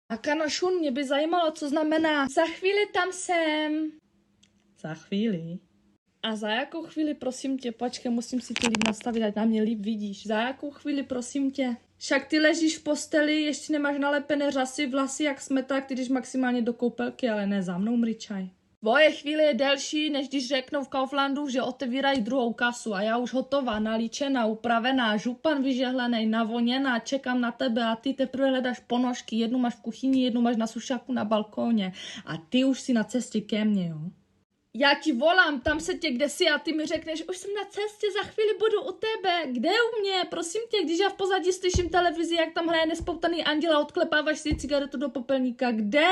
A Kanošun, mě by zajímalo, co znamená za chvíli tam jsem. Za chvíli. A za jakou chvíli, prosím tě, počkej, musím si to líp nastavit, ať na mě líp vidíš. Za jakou chvíli, prosím tě? Však ty ležíš v posteli, ještě nemáš nalepené řasy, vlasy jak smeták, ty jdeš maximálně do koupelky, ale ne za mnou, mričaj. Tvoje chvíle je delší, než když řeknou v Kauflandu, že otevírají druhou kasu a já už hotová, nalíčená, upravená, župan vyžehlený, navoněná, čekám na tebe a ty teprve hledáš ponožky, jednu máš v kuchyni, jednu máš na sušáku na balkóně a ty už si na cestě ke mně, jo. Já ti volám, tam se tě, kde jsi a ty mi řekneš, už jsem na cestě, za chvíli budu u tebe, kde u mě, prosím tě, když já v pozadí slyším televizi, jak tam hraje Nespoutaný anděl a odklepáváš si cigaretu do popelníka, kde?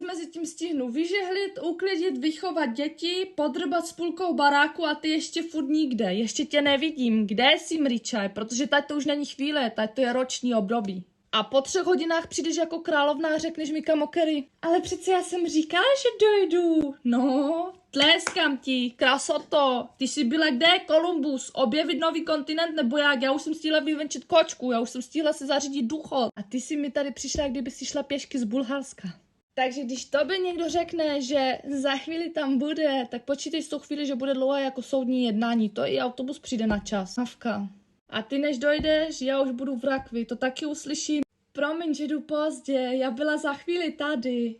Mezi tím stihnu vyžehlit, uklidit, vychovat děti, podrbat s půlkou baráku a ty ještě furt nikde, ještě tě nevidím, kde jsi, mričaj, protože tady to už není chvíle, tady to je roční období. A po 3 hodinách přijdeš jako královna a řekneš mi kamokery, ale přece já jsem říkala, že dojdu. No, tleskám ti, krasoto, ty jsi byla kde, Kolumbus, objevit nový kontinent nebo jak, já už jsem stihla vyvenčit kočku, já už jsem stihla se zařídit důchod. A ty jsi mi tady přišla, kdyby si šla pěšky z Bulharska. Takže když tobě někdo řekne, že za chvíli tam bude, tak počítej s tou chvíli, že bude dlouhé jako soudní jednání, to i autobus přijde na čas. Mavka. A ty než dojdeš, já už budu v rakvi, to taky uslyším. Promiň, že jdu pozdě, já byla za chvíli tady.